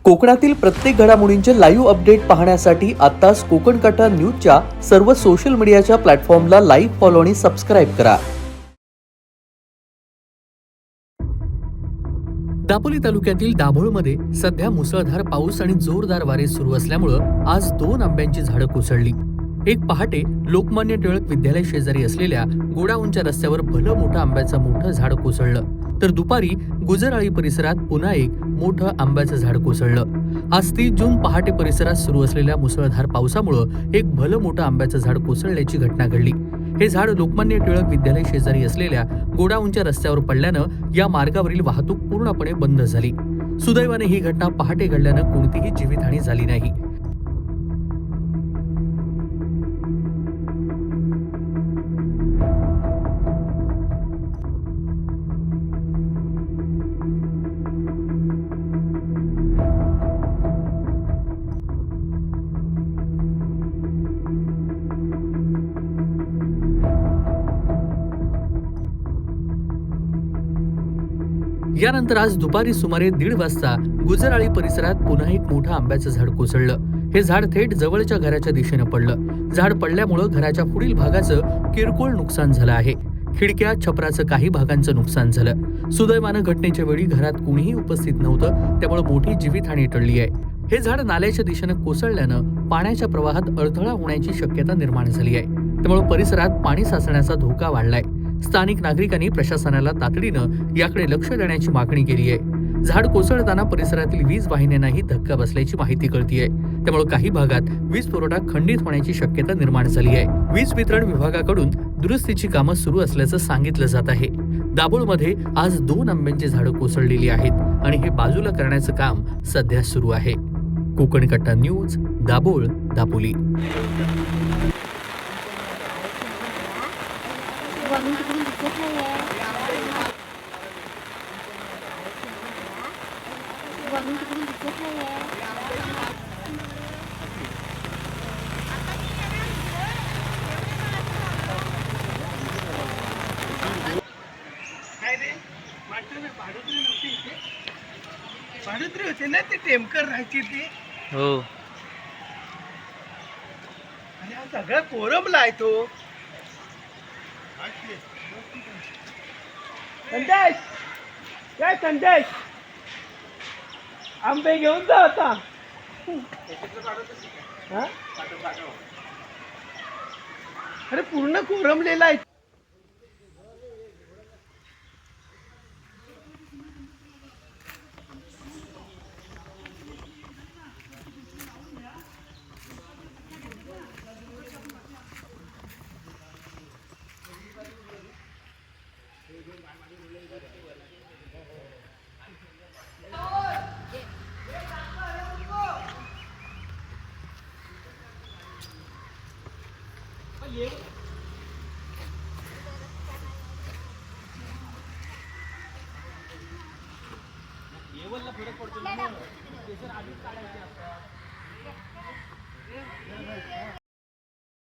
कोकणातील प्रत्येक घडामोडींचे लाईव्ह अपडेट पाहण्यासाठी आताच कोकण कटा न्यूजच्या सर्व सोशल मीडियाच्या प्लॅटफॉर्मला लाईक, फॉलो आणि सबस्क्राईब करा. दापोली तालुक्यातील दाभोळमध्ये सध्या मुसळधार पाऊस आणि जोरदार वारे सुरू असल्यामुळे आज 2 आंब्याची झाडं कोसळली. एक पहाटे लोकमान्य टिळक विद्यालय शेजारी असलेल्या गोडाऊनच्या रस्त्यावर भलं मोठं आंब्याचं मोठं झाड कोसळलं, तर दुपारी गुजराळी परिसरात पुन्हा एक मोठं आंब्याचं झाड कोसळलं. आज 30 जून पहाटे परिसरात सुरू असलेल्या मुसळधार पावसामुळे एक भलं मोठं आंब्याचं झाड कोसळल्याची घटना घडली. हे झाड लोकमान्य टिळक विद्यालय शेजारी असलेल्या गोडाऊनच्या रस्त्यावर पडल्यानं या मार्गावरील वाहतूक पूर्णपणे बंद झाली. सुदैवाने ही घटना पहाटे घडल्यानं कोणतीही जीवितहानी झाली नाही. यानंतर आज दुपारी सुमारे 1:30 वाजता गुजराळी परिसरात पुन्हा एक मोठं आंब्याचं झाड कोसळलं. हे झाड थेट जवळच्या घराच्या दिशेनं पडलं. झाड पडल्यामुळं घराच्या पुढील भागाचं किरकोळ नुकसान झालं आहे. खिडक्या, छपराचं काही भागांचं नुकसान झालं. सुदैवानं घटनेच्या वेळी घरात कुणीही उपस्थित नव्हतं, त्यामुळे मोठी जीवितहानी टळली आहे. हे झाड नाल्याच्या दिशेनं कोसळल्यानं पाण्याच्या प्रवाहात अडथळा होण्याची शक्यता निर्माण झाली आहे. त्यामुळे परिसरात पाणी साचण्याचा धोका वाढलाय. स्थानिक नागरिकांनी प्रशासनाला तातडीनं याकडे लक्ष देण्याची मागणी केली आहे. झाड कोसळताना परिसरातील वीज वाहिन्यांनाही धक्का बसल्याची माहिती कळतीये. त्यामुळे काही भागात वीज पुरवठा खंडित होण्याची शक्यता निर्माण झाली आहे. वीज वितरण विभागाकडून दुरुस्तीची कामं सुरू असल्याचं सांगितलं जात आहे. दाभोळमध्ये आज 2 आंब्यांची झाडं कोसळलेली आहेत आणि हे बाजूला करण्याचं काम सध्या सुरू आहे. कोकण कट्टा न्यूज, दाभोळ, दापोली. वरून तिकडून दिसत नाहीये. वरून तिकडून दिसत नाहीये. काय रे वाटलं भाडोत्री नव्हती इथे. भाडोत्री होते ना ते टेमकर राहायची ती. हो. अरे हा सगळा कोरमला आहे तो. संदेश, काय संदेश, आंबे घेऊन जा आता. हा? अरे पूर्ण कोरमलेला आहे. फरक पडतो.